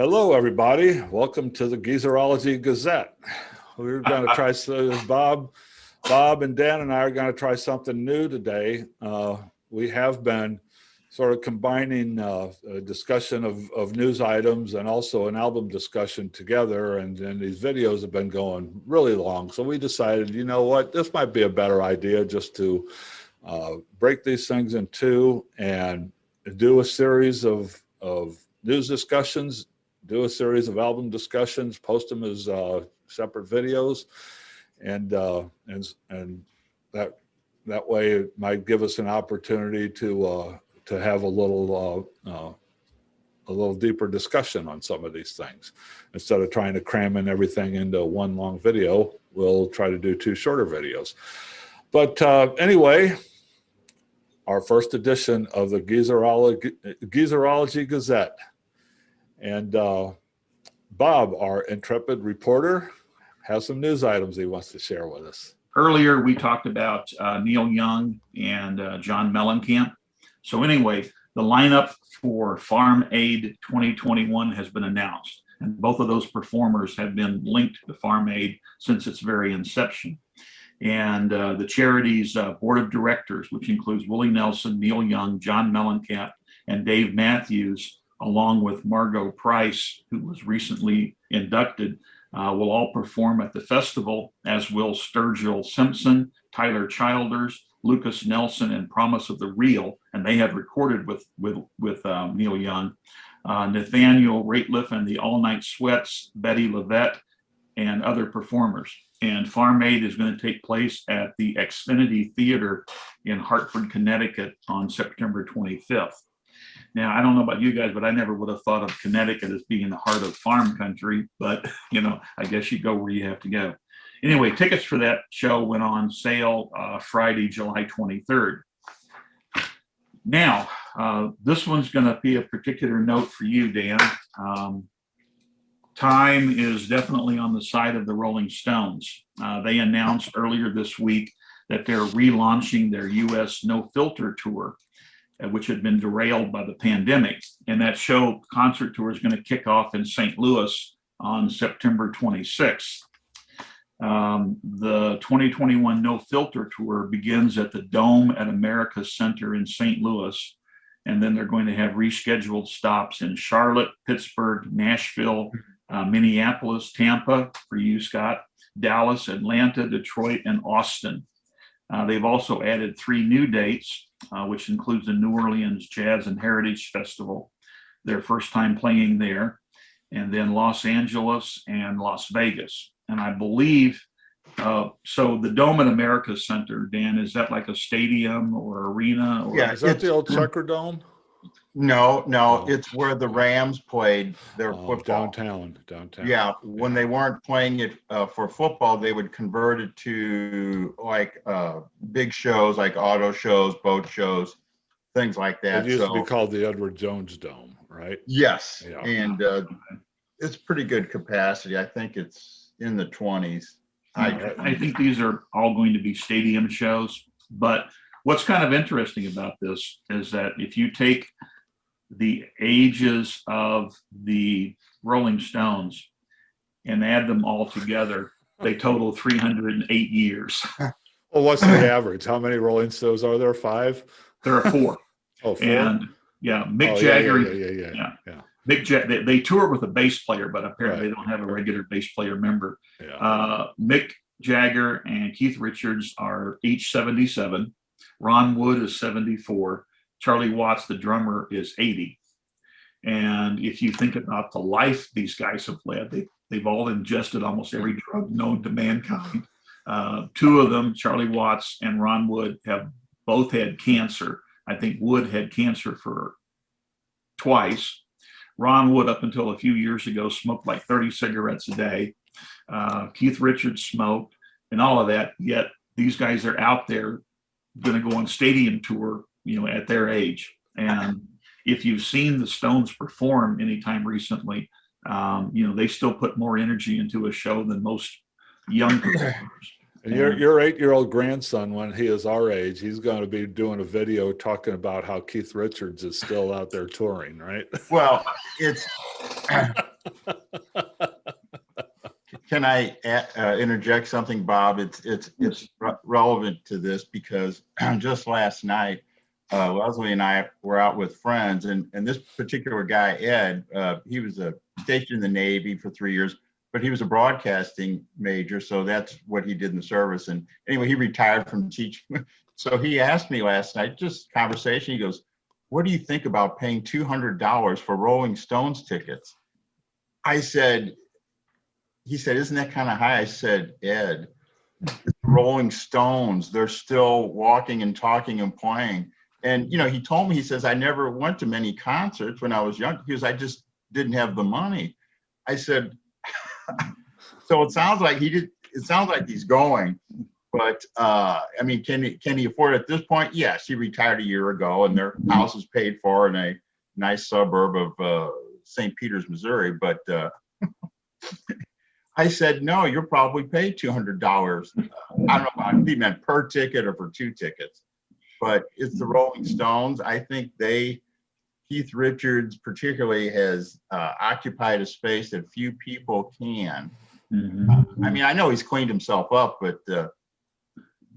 Hello, everybody. Welcome to the Geezerology Gazette. We're going to try, Bob and Dan and I are going to try something new today. We have been sort of combining a discussion of news items and also an album discussion together. And these videos have been going really long. So we decided, you know what, this might be a better idea just to break these things in two and do a series of news discussions, do a series of album discussions, post them as separate videos, and that way it might give us an opportunity to have a little deeper discussion on some of these things. Instead of trying to cram in everything into one long video, we'll try to do two shorter videos. But anyway, our first edition of the Geezerology Gazette. And Bob, our intrepid reporter, has some news items he wants to share with us. Earlier, we talked about Neil Young and John Mellencamp. So anyway, the lineup for Farm Aid 2021 has been announced. And both of those performers have been linked to Farm Aid since its very inception. And the charity's board of directors, which includes Willie Nelson, Neil Young, John Mellencamp, and Dave Matthews, along with Margot Price, who was recently inducted, will all perform at the festival, as will Sturgill Simpson, Tyler Childers, Lucas Nelson, and Promise of the Real, and they have recorded with Neil Young, Nathaniel Rateliff and the All Night Sweats, Betty Levette, and other performers. And Farm Aid is going to take place at the Xfinity Theater in Hartford, Connecticut on September 25th. Now, I don't know about you guys, but I never would have thought of Connecticut as being the heart of farm country, but, you know, I guess you go where you have to go. Anyway, tickets for that show went on sale Friday, July 23rd. Now, this one's going to be a particular note for you, Dan. Time is definitely on the side of the Rolling Stones. They announced earlier this week that they're relaunching their U.S. No Filter tour, which had been derailed by the pandemic. And that concert tour is going to kick off in St. Louis on September 26th. The 2021 No Filter tour begins at the Dome at America Center in St. Louis. And then they're going to have rescheduled stops in Charlotte, Pittsburgh, Nashville, Minneapolis, Tampa for you, Scott, Dallas, Atlanta, Detroit, and Austin. They've also added 3 new dates, which includes the New Orleans Jazz and Heritage Festival, their first time playing there, and then Los Angeles and Las Vegas. And I believe, so the Dome at America Center, Dan, is that like a stadium or arena? Or yeah, is that the old Checker Dome? No, it's where the Rams played their football. Downtown. Yeah, when they weren't playing it for football, they would convert it to like big shows, like auto shows, boat shows, things like that. It used to be called the Edward Jones Dome, right? Yes, yeah. And it's pretty good capacity. I think it's in the 20s. I think these are all going to be stadium shows. But what's kind of interesting about this is that if you take the ages of the Rolling Stones and add them all together, they total 308 years. Well, what's the average? How many Rolling Stones are there? 5? There are 4. Oh, 4? And yeah, Mick Jagger. Yeah. Mick Jagger. They tour with a bass player, but apparently they don't have a regular bass player member. Yeah. Mick Jagger and Keith Richards are each 77. Ron Wood is 74. Charlie Watts, the drummer, is 80. And if you think about the life these guys have led, they've all ingested almost every drug known to mankind. 2 of them, Charlie Watts and Ron Wood, have both had cancer. I think Wood had cancer for twice. Ron Wood, up until a few years ago, smoked like 30 cigarettes a day. Keith Richards smoked and all of that. Yet these guys are out there going to go on stadium tour, you know, at their age. And if you've seen the Stones perform anytime recently, you know, they still put more energy into a show than most young performers. And your 8-year-old grandson, when he is our age, he's going to be doing a video talking about how Keith Richards is still out there touring, right? Well, it's Can I interject something, Bob? It's relevant to this because just last night, Leslie and I were out with friends, and this particular guy, Ed, he was stationed in the Navy for 3 years, but he was a broadcasting major, so that's what he did in the service. And anyway, he retired from teaching. So he asked me last night, just conversation, he goes, "What do you think about paying $200 for Rolling Stones tickets?" He said, "Isn't that kind of high?" I said, "Ed, Rolling Stones, they're still walking and talking and playing." And, he told me, he says, "I never went to many concerts when I was young because I just didn't have the money." I said, so it sounds like he's going, but I mean, can he afford it at this point? Yes, he retired a year ago and their house is paid for in a nice suburb of St. Peters, Missouri. But I said, "No, you'll probably pay $200. I don't know if he meant per ticket or for 2 tickets, but it's the Rolling Stones. I think Keith Richards particularly has occupied a space that few people can. I mean, I know he's cleaned himself up, but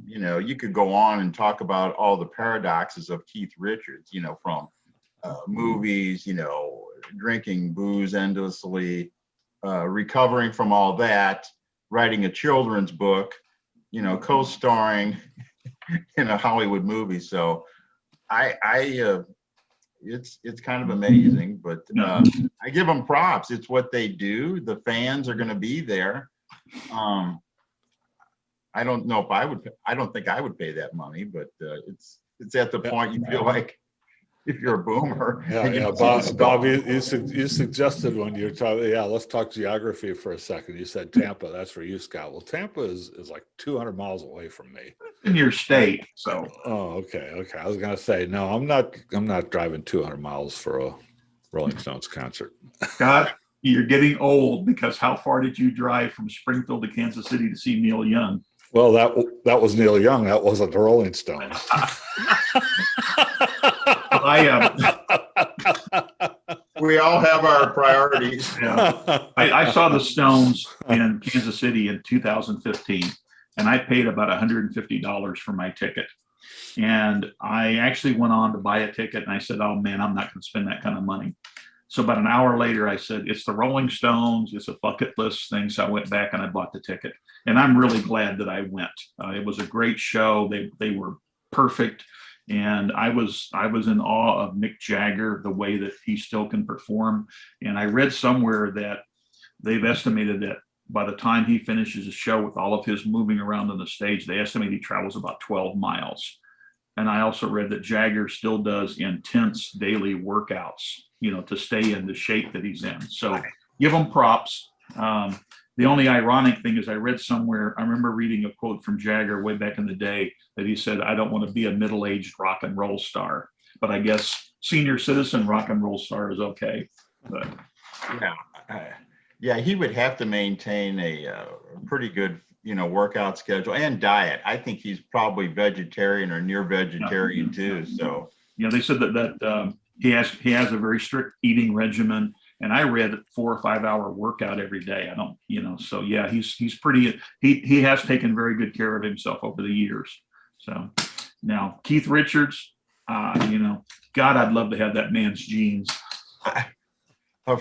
you could go on and talk about all the paradoxes of Keith Richards, from movies, drinking booze endlessly, recovering from all that, writing a children's book, co-starring in a Hollywood movie. So it's kind of amazing, but I give them props. It's what they do. The fans are going to be there. I don't know if I don't think I would pay that money, but it's at the point you feel like, if you're a boomer. Yeah. Bob, you suggested when you're talking, let's talk geography for a second. You said Tampa, that's where you, Scott. Well, Tampa is like 200 miles away from me. In your state, so. Oh, okay. I was gonna say, no, I'm not driving 200 miles for a Rolling Stones concert. Scott, you're getting old, because how far did you drive from Springfield to Kansas City to see Neil Young? Well, that was Neil Young. That wasn't the Rolling Stones. We all have our priorities. Yeah. I saw the Stones in Kansas City in 2015, and I paid about $150 for my ticket. And I actually went on to buy a ticket, and I said, "Oh man, I'm not going to spend that kind of money." So about an hour later, I said, "It's the Rolling Stones. It's a bucket list thing." So I went back and I bought the ticket, and I'm really glad that I went. It was a great show. They were perfect. And I was in awe of Mick Jagger, the way that he still can perform. And I read somewhere that they've estimated that by the time he finishes the show with all of his moving around on the stage, they estimate he travels about 12 miles. And I also read that Jagger still does intense daily workouts, to stay in the shape that he's in. So give him props. The only ironic thing is I read somewhere, I remember reading a quote from Jagger way back in the day that he said, "I don't want to be a middle-aged rock and roll star." But I guess senior citizen rock and roll star is okay. But yeah, he would have to maintain a pretty good, workout schedule and diet. I think he's probably vegetarian or near vegetarian too. So they said that he has a very strict eating regimen. And I read 4 or 5 hour workout every day. I don't, so yeah, he's pretty, he has taken very good care of himself over the years. So now Keith Richards, God, I'd love to have that man's genes. A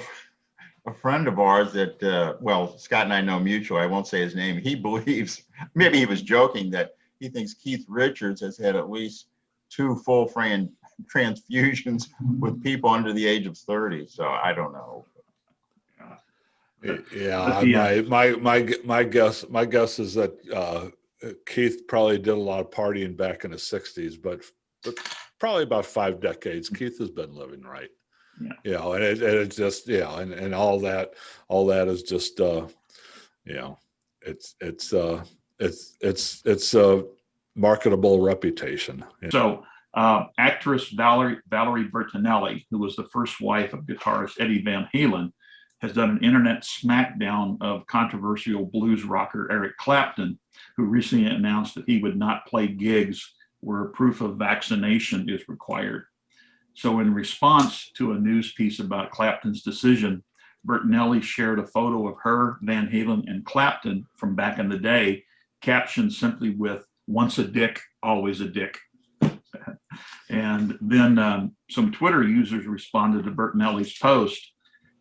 friend of ours that, Scott and I know mutual, I won't say his name. He believes, maybe he was joking, that he thinks Keith Richards has had at least 2 full transfusions with people under the age of 30. So I don't know. Yeah, my guess is that Keith probably did a lot of partying back in the 60s, but probably about 5 decades Keith has been living right. Yeah. And it's just and all that is just it's a marketable reputation. So actress Valerie Bertinelli, who was the first wife of guitarist Eddie Van Halen, has done an internet smackdown of controversial blues rocker Eric Clapton, who recently announced that he would not play gigs where proof of vaccination is required. So in response to a news piece about Clapton's decision, Bertinelli shared a photo of her, Van Halen, and Clapton from back in the day, captioned simply with "Once a dick, always a dick." And then some Twitter users responded to Bertinelli's post,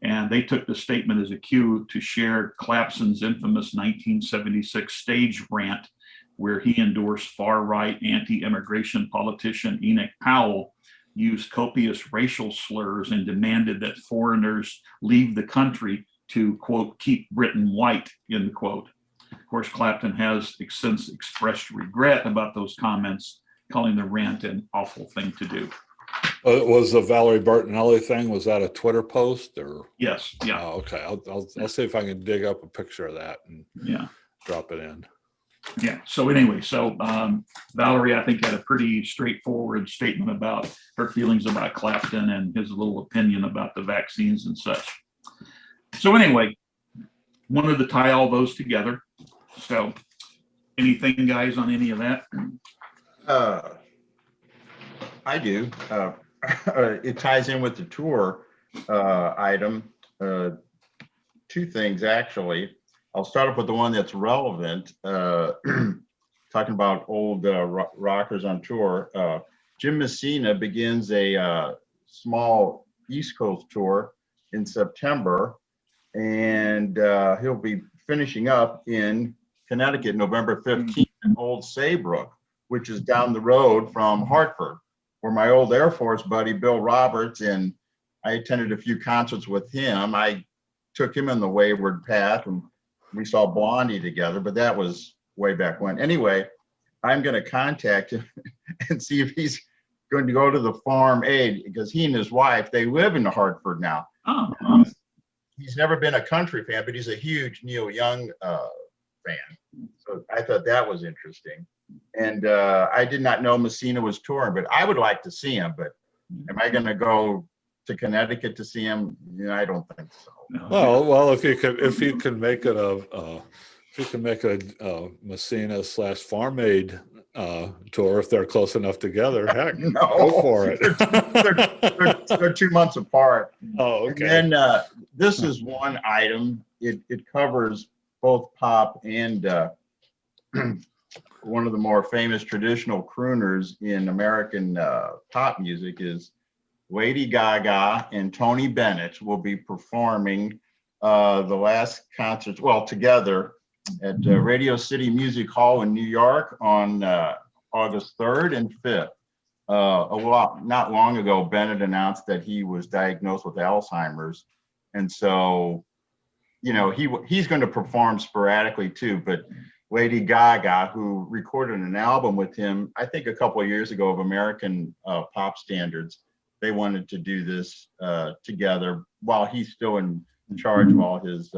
and they took the statement as a cue to share Clapton's infamous 1976 stage rant, where he endorsed far-right anti-immigration politician Enoch Powell, used copious racial slurs, and demanded that foreigners leave the country to, quote, keep Britain white, end quote. Of course, Clapton has since expressed regret about those comments, calling the rant an awful thing to do. Was the Valerie Bertinelli thing, was that a Twitter post or? Yes, yeah. Oh, okay, I'll see if I can dig up a picture of that and Yeah. drop it in. Yeah. So anyway, Valerie, I think, had a pretty straightforward statement about her feelings about Clapton and his little opinion about the vaccines and such. So anyway, wanted to tie all those together. So anything, guys, on any of that? I do. It ties in with the tour item. Two things, actually. I'll start off with the one that's relevant. Talking about old rockers on tour. Jim Messina begins a small East Coast tour in September, and he'll be finishing up in Connecticut, November 15th, in Old Saybrook, which is down the road from Hartford, where my old Air Force buddy, Bill Roberts, and I attended a few concerts with him. I took him on the Wayward Path, and we saw Blondie together, but that was way back when. Anyway, I'm going to contact him and see if he's going to go to the Farm Aid, because he and his wife, they live in Hartford now. Oh, He's never been a country fan, but he's a huge Neil Young fan. So I thought that was interesting. And I did not know Messina was touring, but I would like to see him. But am I going to go to Connecticut to see him? I don't think so. No. Well, if you can make it a Messina / Farm Aid tour, if they're close enough together, heck, No, go for it. they're 2 months apart. Oh, okay. And then this is one item. It covers both pop and one of the more famous traditional crooners in American pop music is Lady Gaga and Tony Bennett will be performing the last concerts, well, together at Radio City Music Hall in New York on August 3rd and 5th. Not long ago, Bennett announced that he was diagnosed with Alzheimer's. And so, he's going to perform sporadically too, but Lady Gaga, who recorded an album with him, I think a couple of years ago, of American pop standards, they wanted to do this together while he's still in charge of all his,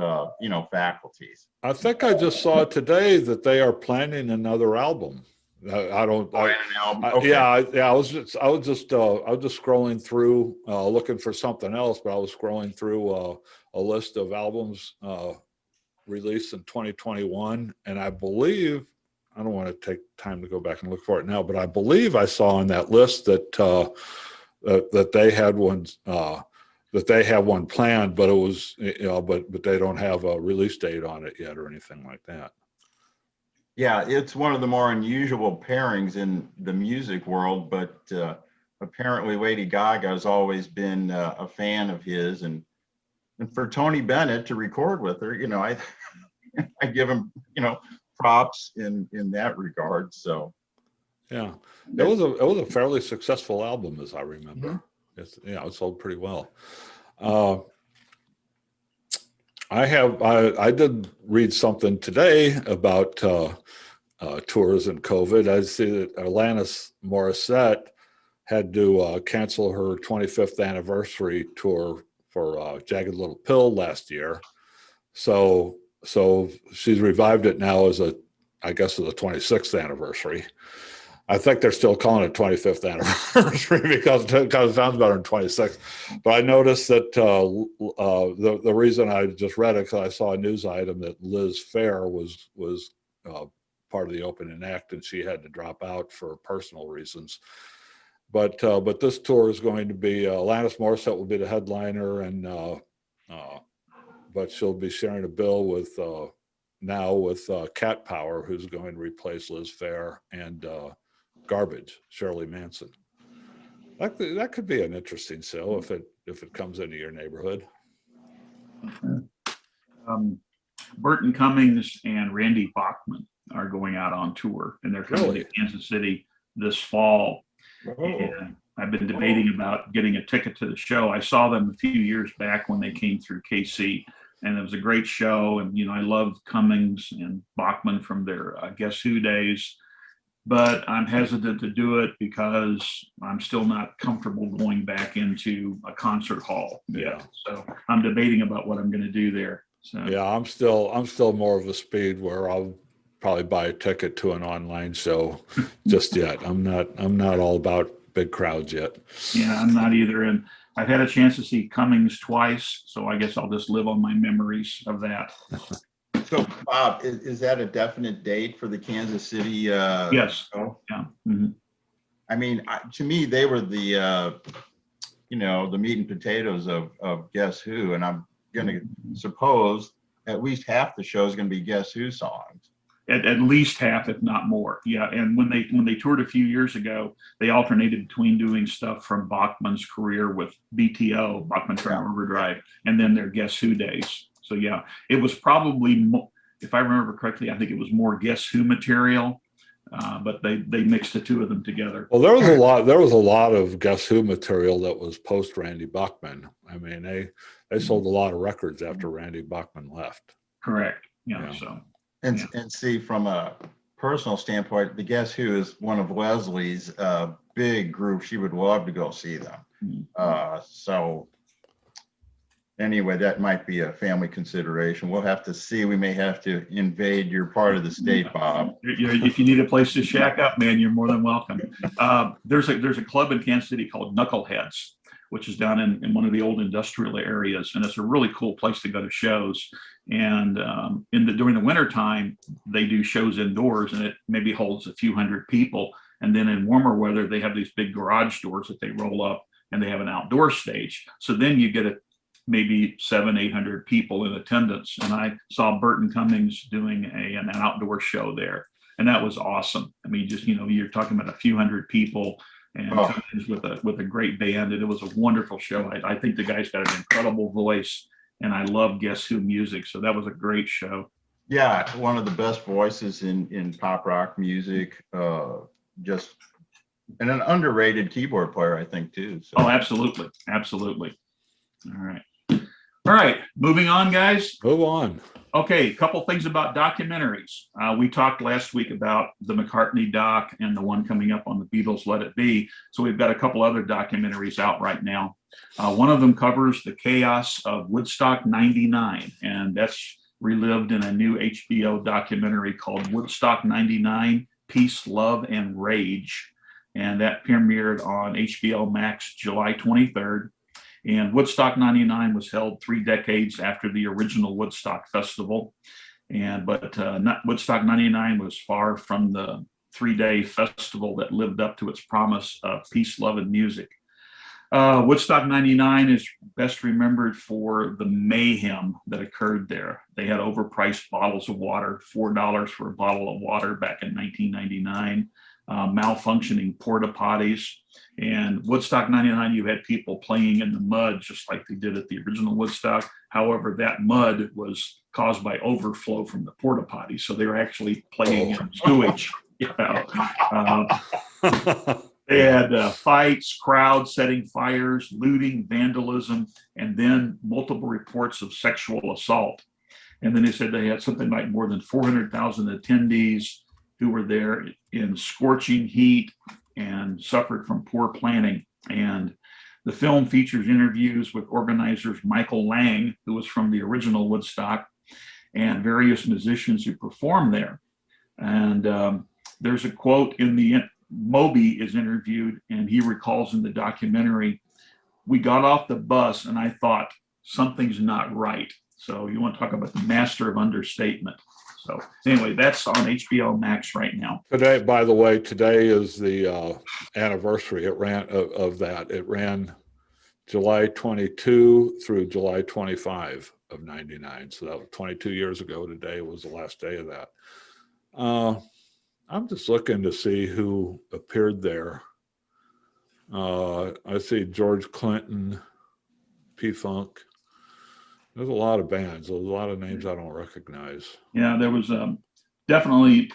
faculties. I think I just saw today that they are planning another album. I don't. Oh, and an album. Okay. I was just scrolling through, looking for something else, but I was scrolling through a list of albums released in 2021, and I believe, I don't want to take time to go back and look for it now, but I believe I saw on that list that that they had one. That they have one planned, but it was, but they don't have a release date on it yet or anything like that. Yeah, it's one of the more unusual pairings in the music world, but apparently Lady Gaga has always been a fan of his, and for Tony Bennett to record with her, I give him, props in that regard. So yeah, it was a fairly successful album, as I remember. Mm-hmm. It sold pretty well. I did read something today about tours and COVID. I see that Alanis Morissette had to cancel her 25th anniversary tour for Jagged Little Pill last year. So she's revived it now as I guess the 26th anniversary. I think they're still calling it 25th anniversary because it sounds better than 26th. But I noticed that the reason I just read it, because I saw a news item that Liz Phair was part of the opening act, and she had to drop out for personal reasons. But this tour is going to be Alanis Morissette will be the headliner, and but she'll be sharing a bill with now with Cat Power, who's going to replace Liz Phair, and Garbage, Shirley Manson. That could be an interesting show if it comes into your neighborhood. Burton Cummings and Randy Bachman are going out on tour, and they're coming Really? to Kansas City this fall. Oh. And I've been debating about getting a ticket to the show. I saw them a few years back when they came through KC, and it was a great show. And, you know, I love Cummings and Bachman from their Guess Who days, but I'm hesitant to do it because I'm still not comfortable going back into a concert hall yet. So I'm debating about what I'm going to do there. So Yeah, I'm still more of a speed where I'll probably buy a ticket to an online show just yet. I'm not all about big crowds yet. yeah, I'm not either. And I've had a chance to see Cummings twice, so I guess I'll just live on my memories of that. So Bob, is that a definite date for the Kansas City? Yes. Show? Yeah. Mhm. I mean, to me, they were the, the meat and potatoes of Guess Who, and I'm going to suppose at least half the show is going to be Guess Who songs. At least half, if not more. Yeah. And when they toured a few years ago, they alternated between doing stuff from Bachman's career with BTO, Bachman Turner Overdrive, and then their Guess Who days. So yeah, it was probably, if I remember correctly, I think it was more Guess Who material, but they mixed the two of them together. Well, there was a lot of Guess Who material that was post Randy Bachman. I mean, they sold a lot of records after Randy Bachman left. Correct. Yeah. Yeah. So. And see, from a personal standpoint, the Guess Who is one of Leslie's big group. She would love to go see them. So anyway, that might be a family consideration. We'll have to see. We may have to invade your part of the state, Bob. If you need a place to shack up, man, you're more than welcome. There's a club in Kansas City called Knuckleheads, which is down in one of the old industrial areas, and it's a really cool place to go to shows. And during the winter time, they do shows indoors, and it maybe holds a few hundred people. And then in warmer weather, they have these big garage doors that they roll up, and they have an outdoor stage. So then you get maybe 700-800 people in attendance. And I saw Burton Cummings doing an outdoor show there, and that was awesome. I mean, just, you're talking about a few hundred people, and Cummings with a great band, and it was a wonderful show. I think the guy's got an incredible voice, and I love Guess Who music, so that was a great show. Yeah, one of the best voices in pop rock music. Just and an underrated keyboard player, I think, too. So. Oh, absolutely. All right, moving on, guys. Move on. Okay, a couple things about documentaries. We talked last week about the McCartney doc and the one coming up on the Beatles, Let It Be. So we've got a couple other documentaries out right now. One of them covers the chaos of Woodstock 99, and that's relived in a new HBO documentary called Woodstock 99, Peace, Love, and Rage. And that premiered on HBO Max July 23rd. And Woodstock 99 was held 3 decades after the original Woodstock Festival. But Woodstock 99 was far from the 3-day festival that lived up to its promise of peace, love, and music. Woodstock 99 is best remembered for the mayhem that occurred there. They had overpriced bottles of water, $4 for a bottle of water back in 1999. Malfunctioning porta potties. And Woodstock 99, you had people playing in the mud just like they did at the original Woodstock. However, that mud was caused by overflow from the porta potties, so they were actually playing in sewage. They had fights, crowds setting fires, looting, vandalism, and then multiple reports of sexual assault. And then they said they had something like more than 400,000 attendees who were there in scorching heat and suffered from poor planning. And the film features interviews with organizers Michael Lang, who was from the original Woodstock, and various musicians who performed there. And there's a quote in the Moby is interviewed, and he recalls in the documentary, "We got off the bus and I thought something's not right." So you want to talk about the master of understatement. So anyway, that's on HBO Max right now. Today, by the way, today is the anniversary. It ran of that. It ran July 22 through July 25. of 99. So that was 22 years ago. Today was the last day of that. I'm just looking to see who appeared there. I see George Clinton, P-Funk. There's a lot of bands. There's a lot of names I don't recognize. Yeah, there was definitely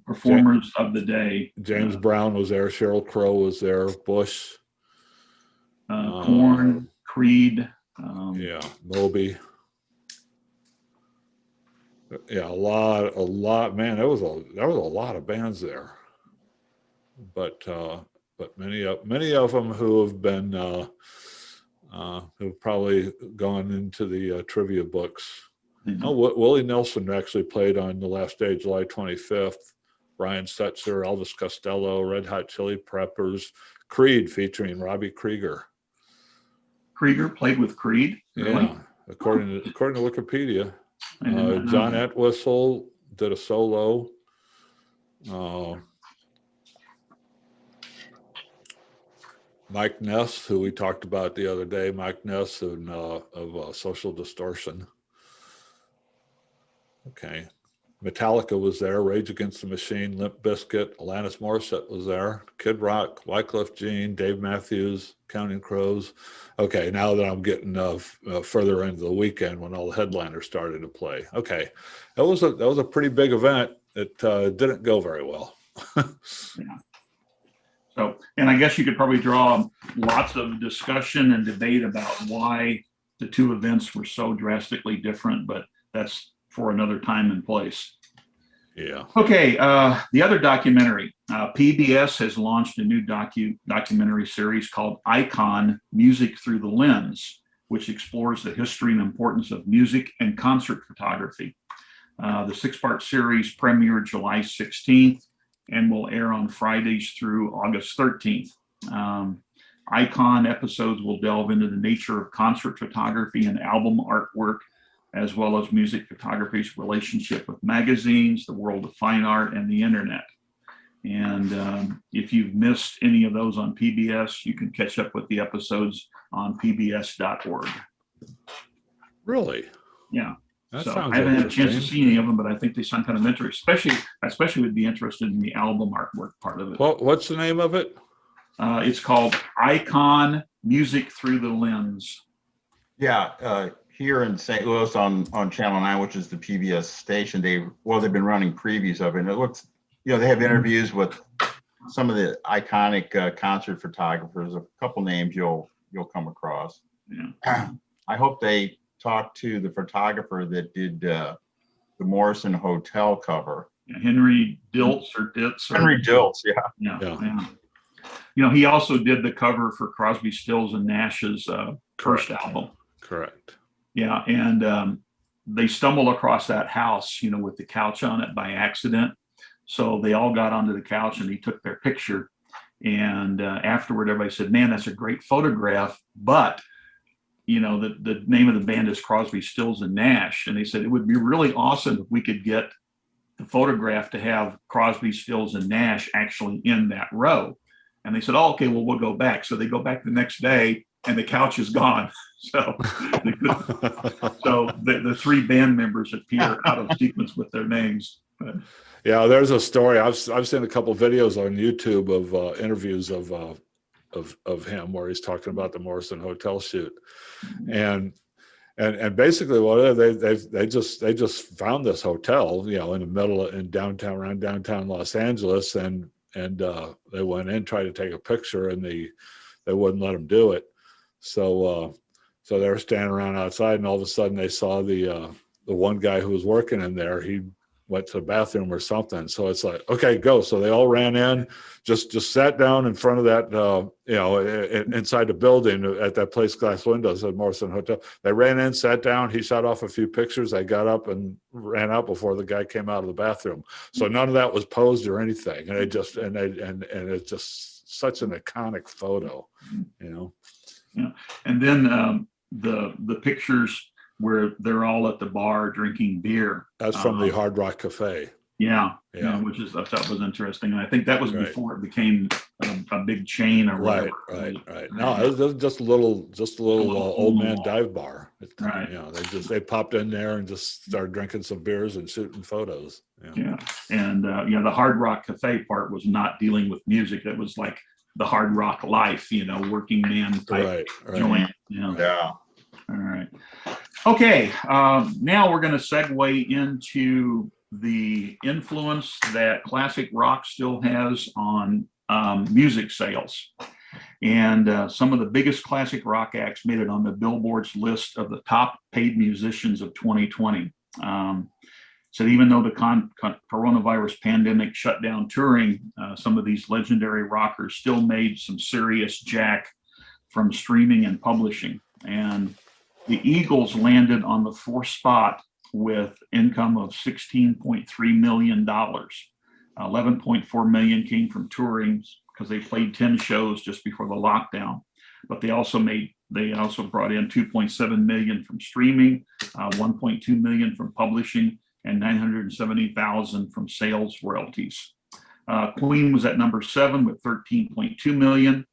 performers of the day. James Brown was there. Sheryl Crow was there. Bush. Korn, Creed. Yeah, Moby. Yeah, a lot. Man, there was a lot of bands there. But many of them who have been who've probably gone into the trivia books. Mhm. Oh, Willie Nelson actually played on the last day, July 25th. Brian Setzer, Elvis Costello, Red Hot Chili Peppers, Creed featuring Robbie Krieger. Krieger played with Creed. Really? Yeah, according to Wikipedia. I did not know John that. Entwistle did a solo. Mike Ness, who we talked about the other day, Mike Ness of Social Distortion. Okay. Metallica was there, Rage Against the Machine, Limp Bizkit, Alanis Morissette was there, Kid Rock, Wyclef Jean, Dave Matthews, Counting Crows. Okay, now that I'm getting further into the weekend when all the headliners started to play. Okay, that was a pretty big event. It didn't go very well. Yeah. So, and I guess you could probably draw lots of discussion and debate about why the two events were so drastically different, but that's for another time and place. Yeah. Okay, the other documentary, PBS has launched a new documentary series called Icon: Music Through the Lens, which explores the history and importance of music and concert photography. The 6-part series premiered July 16th and will air on Fridays through August 13th. Icon episodes will delve into the nature of concert photography and album artwork, as well as music photography's relationship with magazines, the world of fine art, and the internet. And if you've missed any of those on PBS, you can catch up with the episodes on pbs.org. Really? Yeah. That So sounds I haven't had a chance to interesting. see any of them, but I think they sound kind of interesting. Especially would be interested in the album artwork part of it. What's the name of it? It's called Icon: Music Through the Lens. Yeah, here in St. Louis on Channel 9, which is the PBS station, they've been running previews of it. And it looks, they have interviews with some of the iconic concert photographers. A couple names you'll come across. Yeah. I hope they talk to the photographer that did the Morrison Hotel cover. Yeah, Henry Diltz or Ditz. Henry Diltz, yeah. Yeah. He also did the cover for Crosby, Stills and Nash's first album. Correct. Yeah, and they stumbled across that house, with the couch on it by accident. So they all got onto the couch and he took their picture. And afterward, everybody said, "Man, that's a great photograph, but the name of the band is Crosby, Stills and Nash." And they said it would be really awesome if we could get the photograph to have Crosby, Stills and Nash actually in that row. And they said, "Oh, okay, well, we'll go back." So they go back the next day and the couch is gone. So the 3 band members appear out of sequence with their names. But, yeah, there's a story. I've seen a couple videos on YouTube of interviews of him where he's talking about the Morrison Hotel shoot, and basically what they just found this hotel, in the middle around downtown Los Angeles, and they went in, tried to take a picture, and they wouldn't let them do it. So they were standing around outside, and all of a sudden they saw the one guy who was working in there. He went to the bathroom or something. So it's like, okay, go. So they all ran in, just sat down in front of that, inside the building at that place glass windows at Morrison Hotel. They ran in, sat down. He shot off a few pictures. They got up and ran out before the guy came out of the bathroom. So none of that was posed or anything. And it's just such an iconic photo, Yeah. And then the pictures where they're all at the bar drinking beer. That's from the Hard Rock Cafe. Yeah, Yeah. which is I thought was interesting, and I think that was Right. before it became a big chain or Right, whatever. right. No, it was just a little old man hole. dive bar. Right. You know, they popped in there and just started drinking some beers and shooting photos. Yeah, and the Hard Rock Cafe part was not dealing with music. It was like the hard rock life, working man type Right. joint. Yeah. All right. Okay. Now we're going to segue into the influence that classic rock still has on music sales. And some of the biggest classic rock acts made it on the Billboard's list of the top paid musicians of 2020. So even though the coronavirus pandemic shut down touring, some of these legendary rockers still made some serious jack from streaming and publishing. And the Eagles landed on the fourth spot with income of $16.3 million. 11.4 million came from touring because they played 10 shows just before the lockdown. But they also brought in 2.7 million from streaming, 1.2 million from publishing, and 970,000 from sales royalties. Queen was at number 7 with 13.2 million.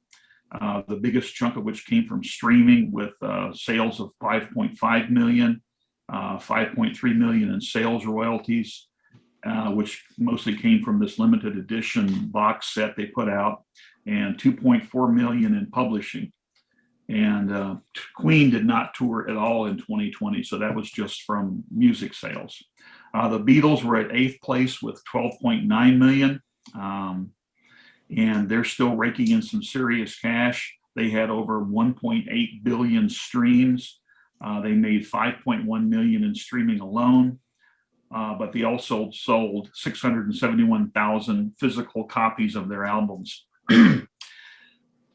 The biggest chunk of which came from streaming with sales of 5.5 million, 5.3 million in sales royalties, which mostly came from this limited edition box set they put out, and 2.4 million in publishing. And Queen did not tour at all in 2020, so that was just from music sales. The Beatles were at 8th place with 12.9 million. And they're still raking in some serious cash. They had over 1.8 billion streams. They made 5.1 million in streaming alone, but they also sold 671,000 physical copies of their albums.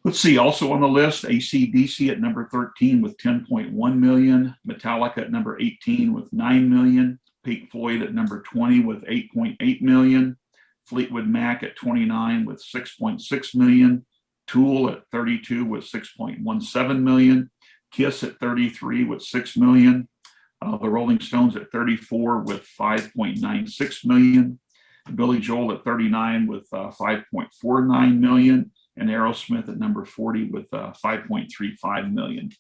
Let's see, also on the list, AC/DC at number 13 with 10.1 million, Metallica at number 18 with 9 million, Pink Floyd at number 20 with 8.8 million, Fleetwood Mac at 29 with 6.6 million, Tool at 32 with 6.17 million, Kiss at 33 with 6 million, the Rolling Stones at 34 with 5.96 million, Billy Joel at 39 with 5.49 million, and Aerosmith at number 40 with 5.35 million.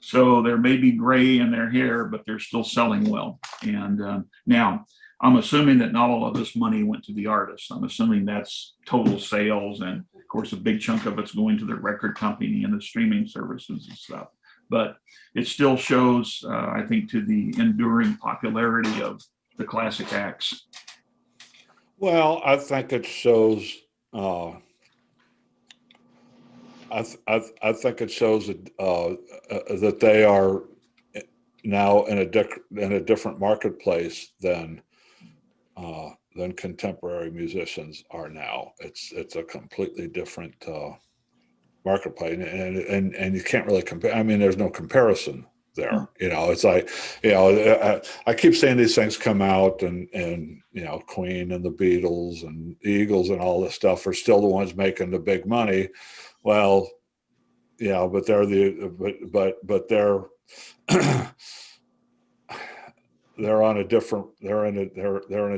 So there may be gray in their hair, but they're still selling well. And now, I'm assuming that not all of this money went to the artists. I'm assuming that's total sales. And of course, a big chunk of it's going to the record company and the streaming services and stuff. But it still shows, I think, to the enduring popularity of the classic acts. Well, I think it shows. I think it shows that they are now in a different marketplace than contemporary musicians are now. It's a completely different marketplace, and you can't really compare. I mean, there's no comparison there. It's like, I keep saying these things come out, and Queen and the Beatles and the Eagles and all this stuff are still the ones making the big money. Well, yeah, but they're but they're they're in a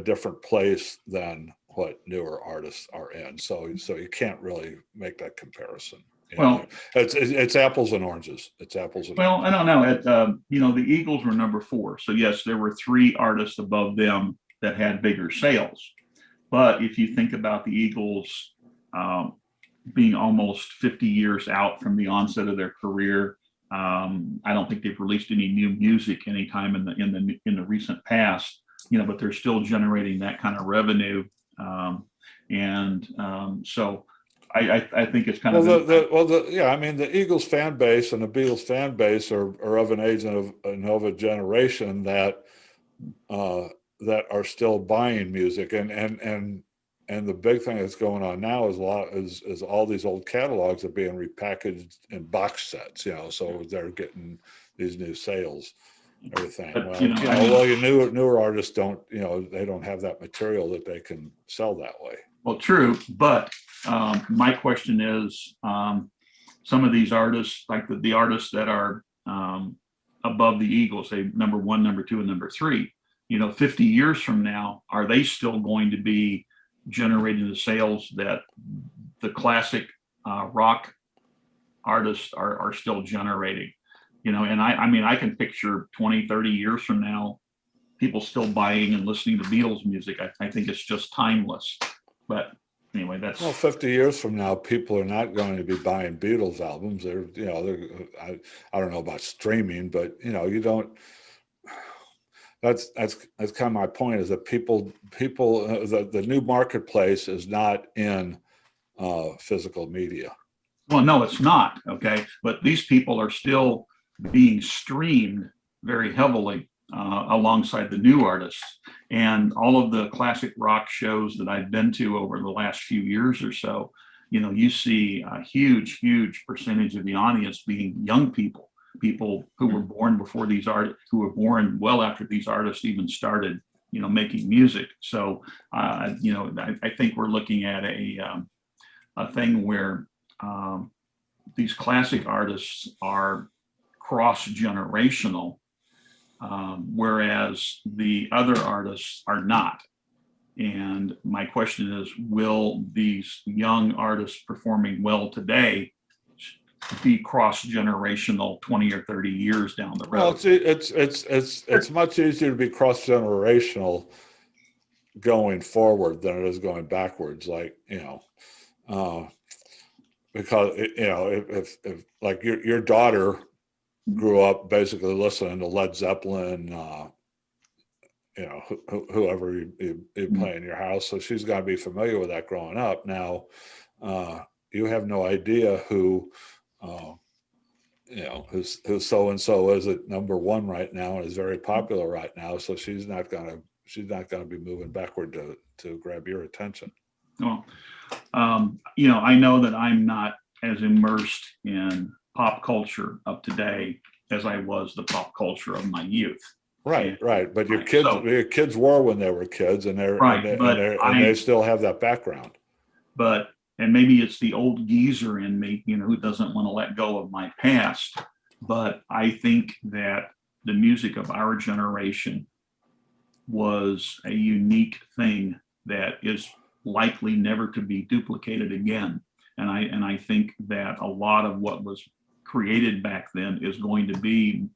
different place than what newer artists are in. So you can't really make that comparison. Well, it's apples and oranges. It's apples and well, oranges. I don't know. The Eagles were number 4. So yes, there were 3 artists above them that had bigger sales. But if you think about the Eagles being almost 50 years out from the onset of their career, I don't think they've released any new music anytime in the recent past. But they're still generating that kind of revenue, so I think it's kind of I mean, the Eagles fan base and the Beatles fan base are of an age and of a generation that are still buying music, and the big thing that's going on now is all these old catalogs are being repackaged in box sets, so they're getting these new sales, everything. But, newer artists don't, they don't have that material that they can sell that way. Well, true, but my question is, some of these artists, like the artists that are above the Eagles, say number 1, number 2, and number 3, 50 years from now, are they still going to be generating the sales that the classic rock artists are still generating? And I mean, I can picture 20, 30 years from now, people still buying and listening to Beatles music. I think it's just timeless. But anyway, that's. Well, 50 years from now, people are not going to be buying Beatles albums. I don't know about streaming, but you don't. That's kind of my point, is that people the new marketplace is not in physical media. Well, no, it's not. Okay. But these people are still being streamed very heavily alongside the new artists. And all of the classic rock shows that I've been to over the last few years or so, you see a huge, huge percentage of the audience being young people who were born before these artists, who were born well after these artists even started, making music. So, I think we're looking at a thing where these classic artists are cross-generational, whereas the other artists are not. And my question is, will these young artists performing well today be cross-generational 20 or 30 years down the road? Well, it's much easier to be cross-generational going forward than it is going backwards. Like, because if like your daughter grew up basically listening to Led Zeppelin, whoever you play in your house, so she's got to be familiar with that growing up. Now, you have no idea who so and so is at number one right now and is very popular right now. So she's not gonna be moving backward to grab your attention. Well, I know that I'm not as immersed in pop culture of today as I was the pop culture of my youth. Right. But your kids were when they were kids, and they still have that background. And maybe it's the old geezer in me, who doesn't want to let go of my past. But I think that the music of our generation was a unique thing that is likely never to be duplicated again. And I think that a lot of what was created back then is going to be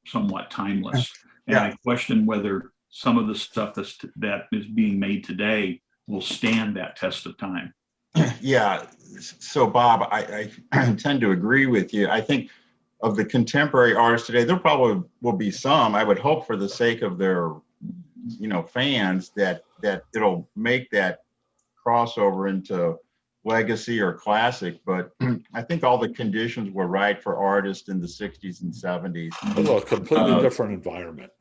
somewhat timeless. And I question whether some of the stuff that is being made today will stand that test of time. Yeah. So Bob, I tend to agree with you. I think of the contemporary artists today, there probably will be some, I would hope for the sake of their, fans, that it'll make that crossover into legacy or classic. But I think all the conditions were right for artists in the 60s and 70s. Well, a completely different environment.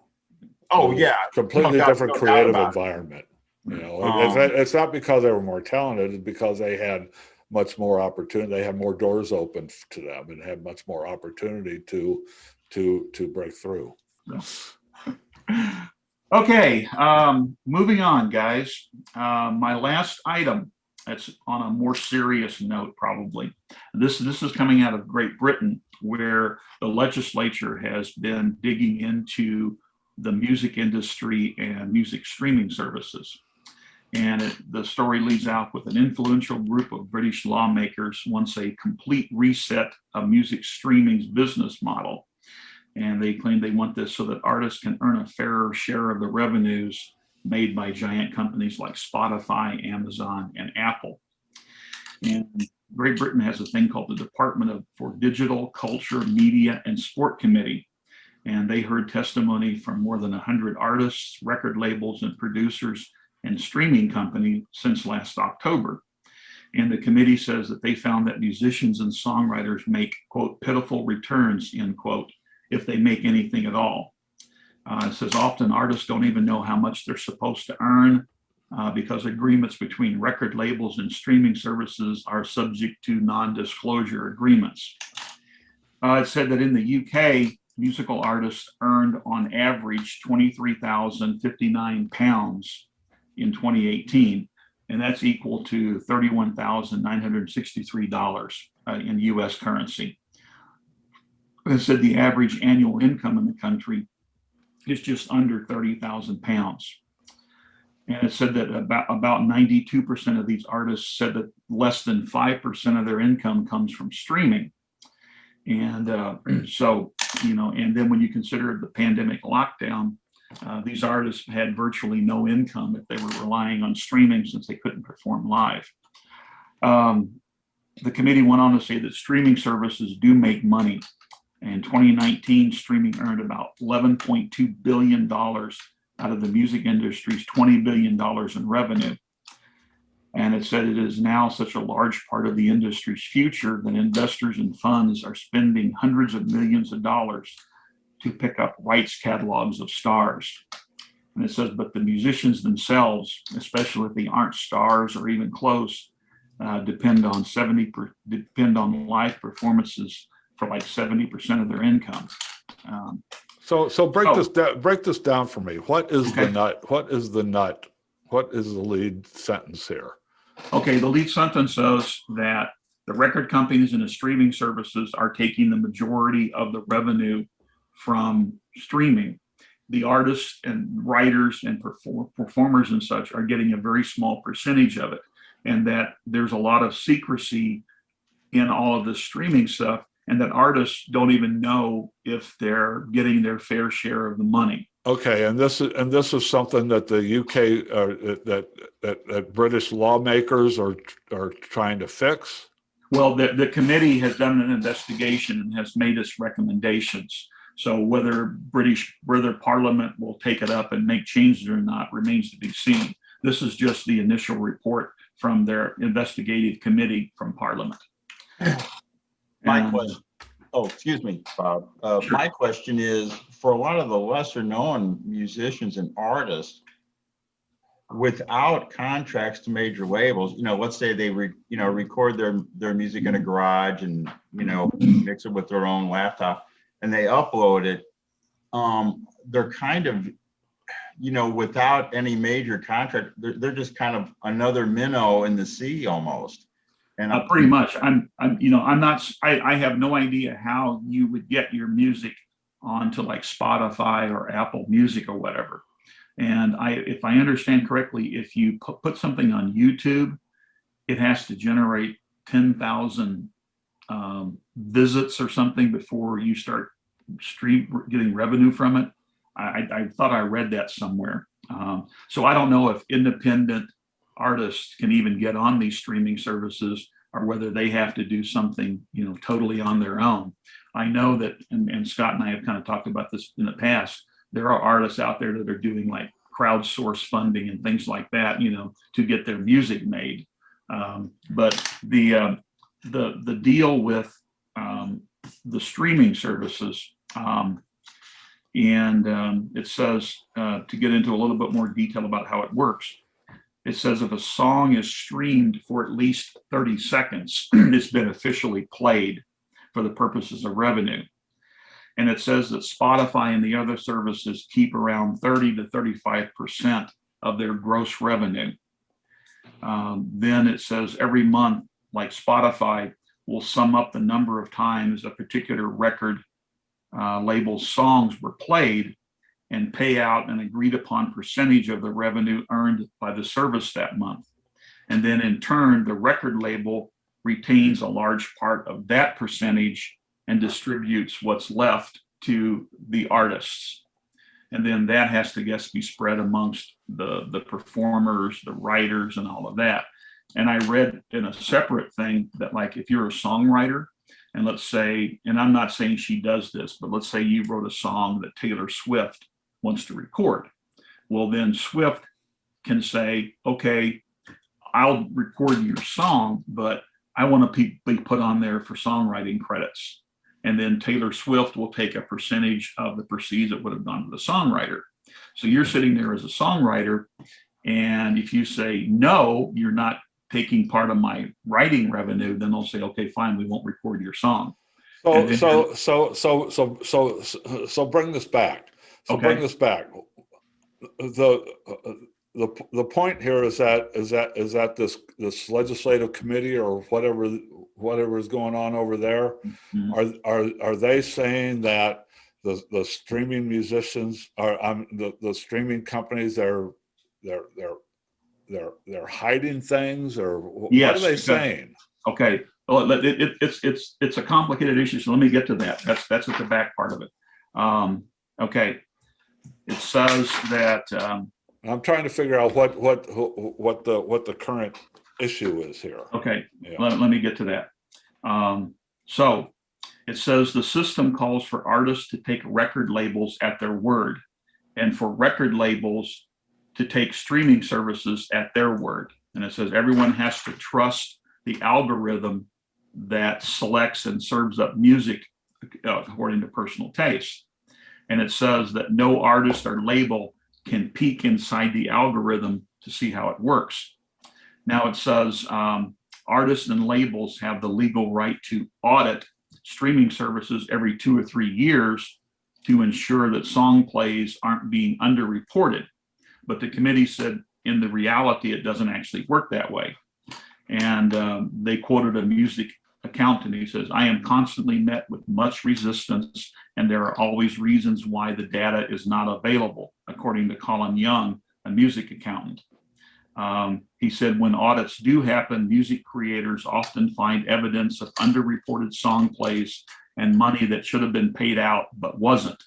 Oh yeah. Completely different creative environment. It's not because they were more talented, it's because they had much more opportunity. They had more doors open to them and had much more opportunity to break through. Okay, moving on, guys. My last item, that's on a more serious note, probably. This is coming out of Great Britain, where the legislature has been digging into the music industry and music streaming services. And the story leads out with an influential group of British lawmakers wants a complete reset of music streaming's business model. And they claim they want this so that artists can earn a fairer share of the revenues made by giant companies like Spotify, Amazon, and Apple. And Great Britain has a thing called the Department for Digital, Culture, Media, and Sport Committee. And they heard testimony from more than 100 artists, record labels, and producers and streaming company since last October. And the committee says that they found that musicians and songwriters make, quote, pitiful returns, end quote, if they make anything at all. It says often artists don't even know how much they're supposed to earn because agreements between record labels and streaming services are subject to non-disclosure agreements. It said that in the UK, musical artists earned on average £23,059 in 2018, and that's equal to $31,963 in US currency. It said the average annual income in the country is just under 30,000 pounds. And it said that about 92% of these artists said that less than 5% of their income comes from streaming. And so, and then when you consider the pandemic lockdown, these artists had virtually no income if they were relying on streaming since they couldn't perform live. The committee went on to say that streaming services do make money. In 2019, streaming earned about $11.2 billion out of the music industry's $20 billion in revenue. And it said it is now such a large part of the industry's future that investors and funds are spending hundreds of millions of dollars to pick up rights catalogs of stars. And it says, but the musicians themselves, especially if they aren't stars or even close, depend on live performances for like 70% of their income. So break this down for me. What is Okay. the nut? What is the nut? What is the lead sentence here? Okay, the lead sentence says that the record companies and the streaming services are taking the majority of the revenue from streaming. The artists and writers and performers and such are getting a very small percentage of it, and that there's a lot of secrecy in all of this streaming stuff, and that artists don't even know if they're getting their fair share of the money. Okay, and this is something that the UK that British lawmakers are trying to fix. Well, the committee has done an investigation and has made its recommendations. So whether Parliament will take it up and make changes or not remains to be seen. This is just the initial report from their investigative committee from Parliament. My question. Oh, excuse me, Bob. Sure. My question is, for a lot of the lesser known musicians and artists, without contracts to major labels, let's say they record their music in a garage and mix it with their own laptop and they upload it, they're kind of without any major contract, they're just kind of another minnow in the sea almost. And pretty much. I have no idea how you would get your music onto like Spotify or Apple Music or whatever. And if I understand correctly, if you put something on YouTube, it has to generate 10,000 visits or something before you start getting revenue from it. I thought I read that somewhere. So I don't know if independent artists can even get on these streaming services or whether they have to do something, totally on their own. I know that, and Scott and I have kind of talked about this in the past, there are artists out there that are doing like crowdsource funding and things like that, to get their music made. But the deal with the streaming services, it says, to get into a little bit more detail about how it works, it says if a song is streamed for at least 30 seconds, it's been officially played for the purposes of revenue. And it says that Spotify and the other services keep around 30 to 35% of their gross revenue. Then it says every month, like Spotify will sum up the number of times a particular record label's songs were played and pay out an agreed upon percentage of the revenue earned by the service that month. And then in turn, the record label retains a large part of that percentage and distributes what's left to the artists. And then that has to, be spread amongst the performers, the writers, and all of that. And I read in a separate thing that, like, if you're a songwriter, and let's say, and I'm not saying she does this, but let's say you wrote a song that Taylor Swift wants to record. Well, then Swift can say, okay, I'll record your song, but I want to be put on there for songwriting credits. And then Taylor Swift will take a percentage of the proceeds that would have gone to the songwriter. So you're sitting there as a songwriter, and if you say, no, you're not taking part of my writing revenue, then they'll say, okay, fine, we won't record your song. So bring this back. Bring this back. The point here is that this legislative committee or whatever is going on over there, Mm-hmm. are they saying that the streaming musicians are the streaming companies are they're hiding things, or what Yes, are they because- saying? Okay, well, it's a complicated issue, so let me get to that. That's at the back part of it. Okay, it says that I'm trying to figure out what the current issue is here. okay, Yeah. let me get to that. So it says the system calls for artists to take record labels at their word, and for record labels to take streaming services at their word. And it says everyone has to trust the algorithm that selects and serves up music according to personal taste. And it says that no artist or label can peek inside the algorithm to see how it works. Now it says artists and labels have the legal right to audit streaming services every 2 or 3 years to ensure that song plays aren't being underreported. But the committee said in the reality, it doesn't actually work that way. And they quoted a music accountant. He says, I am constantly met with much resistance, and there are always reasons why the data is not available, according to Colin Young, a music accountant. He said, when audits do happen, music creators often find evidence of underreported song plays and money that should have been paid out but wasn't.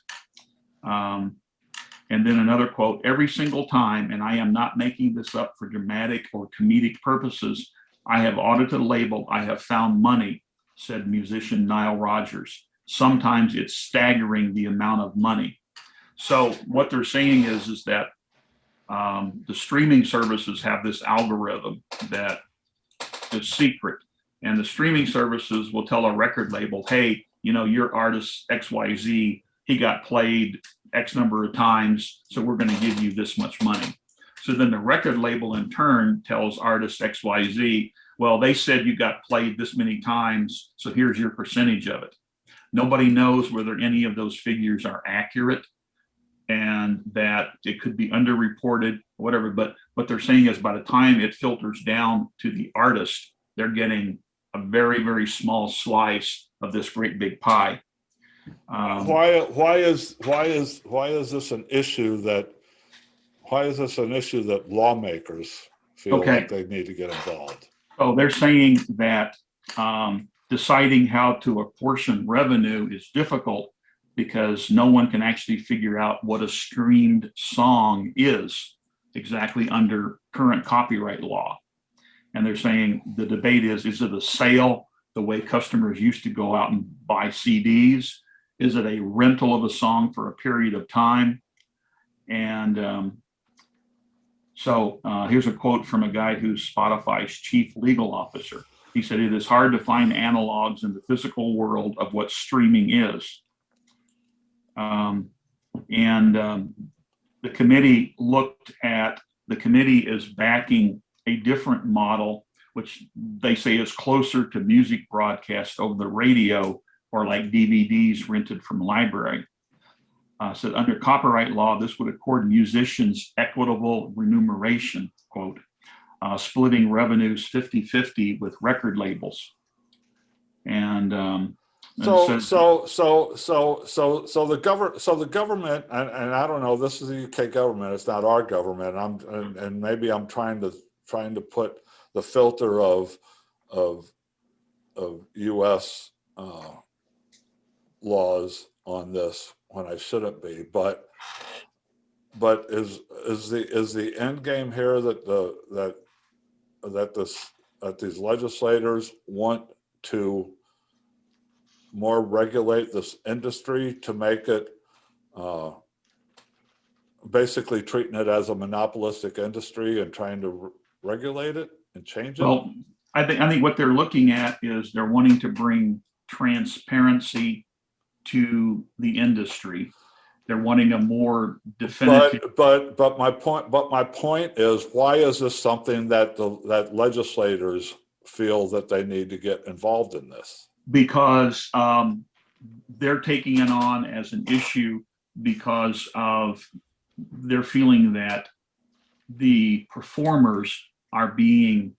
And then another quote, every single time, and I am not making this up for dramatic or comedic purposes, I have audited a label, I have found money, said musician Nile Rodgers. Sometimes it's staggering the amount of money. So what they're saying is that the streaming services have this algorithm that is secret, and the streaming services will tell a record label, hey, you know, your artist XYZ, he got played X number of times, so we're going to give you this much money. So then the record label in turn tells artist XYZ, well, they said you got played this many times, so here's your percentage of it. Nobody knows whether any of those figures are accurate and that it could be underreported, whatever. But what they're saying is by the time it filters down to the artist, they're getting a very, very small slice of this great big pie. Why is this an issue that lawmakers feel like they need to get involved? So they're saying that deciding how to apportion revenue is difficult because no one can actually figure out what a streamed song is exactly under current copyright law. And they're saying the debate is it a sale the way customers used to go out and buy CDs? Is it a rental of a song for a period of time? And so here's a quote from a guy who's Spotify's chief legal officer. He said, it is hard to find analogs in the physical world of what streaming is. The committee is backing a different model, which they say is closer to music broadcast over the radio or like DVDs rented from library. So under copyright law, this would accord musicians equitable remuneration, quote, splitting revenues 50-50 with record labels. And so the government, and I don't know, this is the UK government, it's not our government. And maybe I'm trying to put the filter of US laws on this when I shouldn't be, but is the end game here that these legislators want to more regulate this industry to make it basically treating it as a monopolistic industry and trying to regulate it and change it? Well, I think what they're looking at is they're wanting to bring transparency to the industry. They're wanting a more definitive. But my point is, why is this something that that legislators feel that they need to get involved in this? Because they're taking it on as an issue because of their feeling that the performers are being,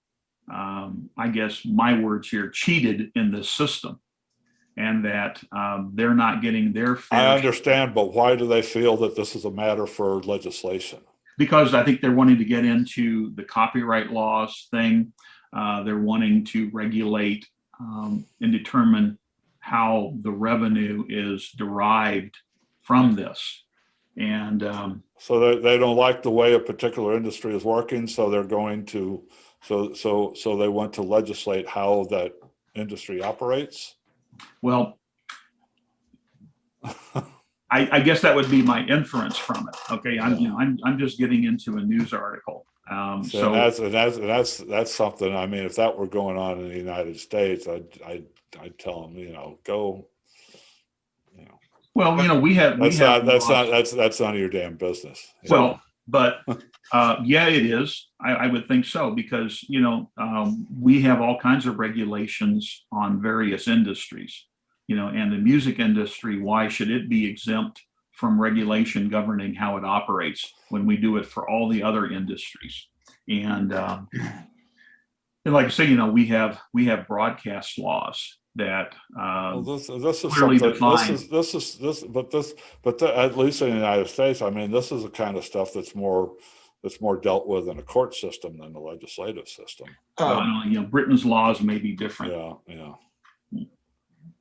I guess my words here, cheated in this system. and that they're not getting their fair I understand, but why do they feel that this is a matter for legislation? because I think they're wanting to get into the copyright laws thing. They're wanting to regulate and determine how the revenue is derived from this. And So they don't like the way a particular industry is working, so they're going to, so they want to legislate how that industry operates? well, I guess that would be my inference from it. Okay, I'm just getting into a news article. So that's something. I mean, if that were going on in the United States, I'd tell them, go. Well, we have That's none of your damn business. Well, but yeah, it is. I would think so because we have all kinds of regulations on various industries. And the music industry, why should it be exempt from regulation governing how it operates when we do it for all the other industries? And like I say, we have broadcast laws that This is clearly something. define. But at least in the United States, I mean, this is the kind of stuff that's more dealt with in a court system than the legislative system. Britain's laws may be different. Yeah.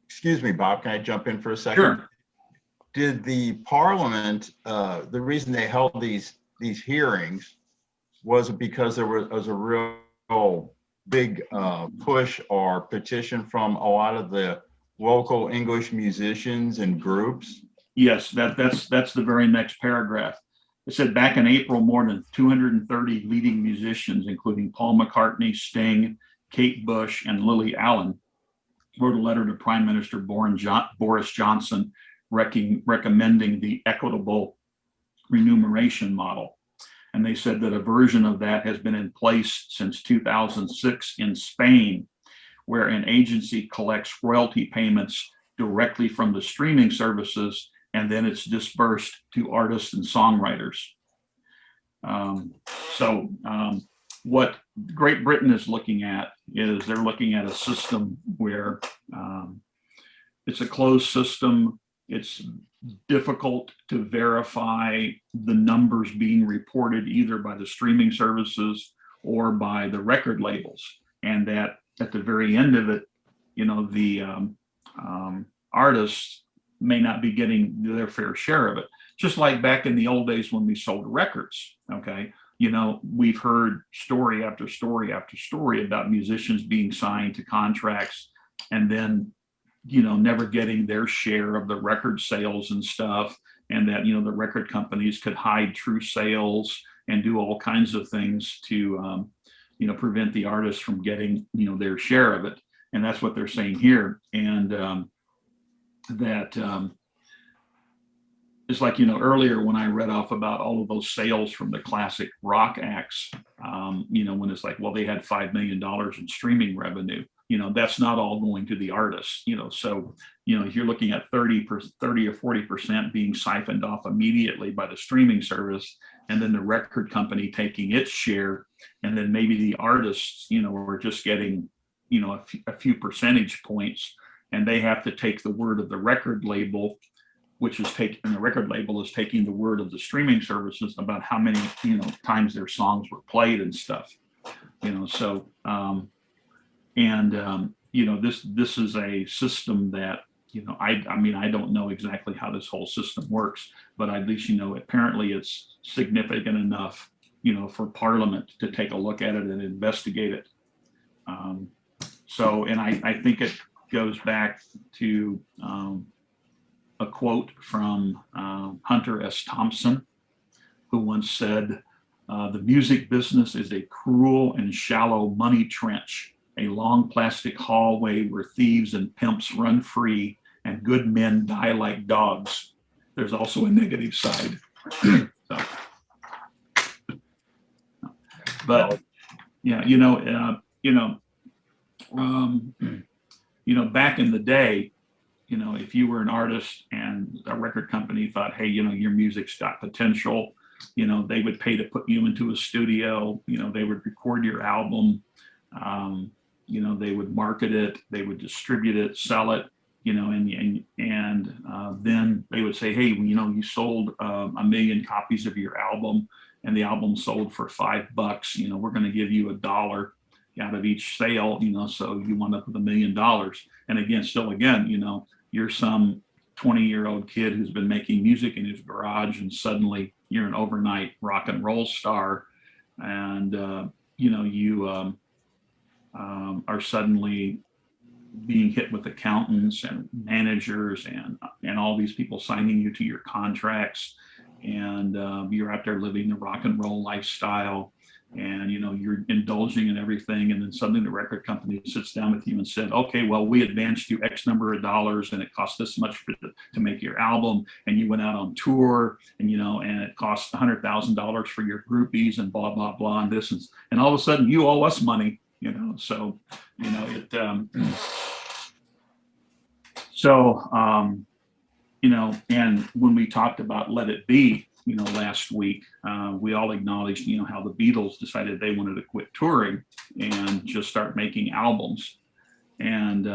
Excuse me, Bob, can I jump in for a second? Sure. Did the Parliament, the reason they held these hearings was because there was a real big push or petition from a lot of the local English musicians and groups? Yes, that's the very next paragraph. It said back in April, more than 230 leading musicians, including Paul McCartney, Sting, Kate Bush, and Lily Allen, wrote a letter to Prime Minister Boris Johnson recommending the equitable remuneration model. And they said that a version of that has been in place since 2006 in Spain, where an agency collects royalty payments directly from the streaming services, and then it's dispersed to artists and songwriters. What Great Britain is looking at is they're looking at a system where it's a closed system. It's difficult to verify the numbers being reported either by the streaming services or by the record labels, and that at the very end of it, the artists may not be getting their fair share of it. Just like back in the old days when we sold records. Okay, we've heard story after story after story about musicians being signed to contracts and then never getting their share of the record sales and stuff, and that the record companies could hide true sales and do all kinds of things to prevent the artists from getting their share of it. And that's what they're saying here. And that it's like earlier when I read off about all of those sales from the classic rock acts, when it's like, well, they had $5 million in streaming revenue. That's not all going to the artists, so, if you're looking at 30 or 40% being siphoned off immediately by the streaming service, and then the record company taking its share, and then maybe the artists, are just getting, a few percentage points, and they have to take the word of the record label, and the record label is taking the word of the streaming services about how many, times their songs were played and stuff, this is a system that, I don't know exactly how this whole system works, but at least, apparently it's significant enough, for Parliament to take a look at it and investigate it. And I think it goes back to a quote from Hunter S. Thompson, who once said, "The music business is a cruel and shallow money trench, a long plastic hallway where thieves and pimps run free and good men die like dogs. There's also a negative side." But yeah, back in the day, if you were an artist and a record company thought, hey, your music's got potential, they would pay to put you into a studio, they would record your album, they would market it, they would distribute it, sell it, then they would say, hey, you sold 1 million copies of your album, and the album sold for $5. We're going to give you $1 out of each sale. So you wind up with $1 million. And again, you're some 20-year-old kid who's been making music in his garage, and suddenly you're an overnight rock and roll star, and you are suddenly being hit with accountants and managers and all these people signing you to your contracts, and you're out there living the rock and roll lifestyle, and you're indulging in everything, and then suddenly the record company sits down with you and said, okay, well, we advanced you X number of dollars, and it cost this much to make your album, and you went out on tour, and and it cost $100,000 for your groupies, and blah blah blah, and this, and all of a sudden you owe us money. So it and when we talked about Let It Be last week, we all acknowledged how the Beatles decided they wanted to quit touring and just start making albums, and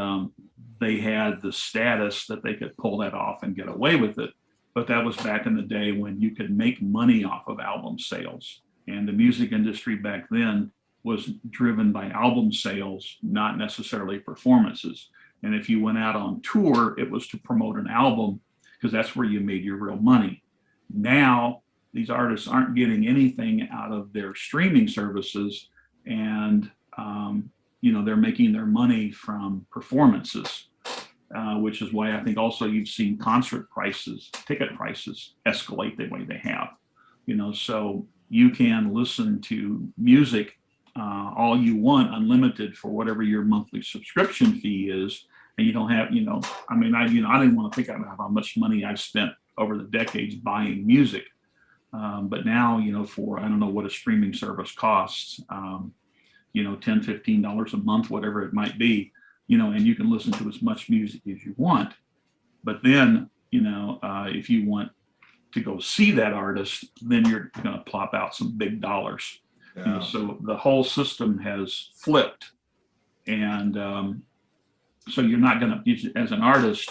they had the status that they could pull that off and get away with it. But that was back in the day when you could make money off of album sales, and the music industry back then was driven by album sales, not necessarily performances. And if you went out on tour, it was to promote an album, because that's where you made your real money. Now, these artists aren't getting anything out of their streaming services, and they're making their money from performances, which is why I think also you've seen concert prices, ticket prices escalate the way they have. So you can listen to music all you want, unlimited, for whatever your monthly subscription fee is, and you don't have, I didn't want to think about how much money I've spent over the decades buying music, but now, for, I don't know what a streaming service costs, $10, $15 a month, whatever it might be, and you can listen to as much music as you want. But then, if you want to go see that artist, then you're going to plop out some big dollars. Yeah. So the whole system has flipped, and so you're not going to, as an artist,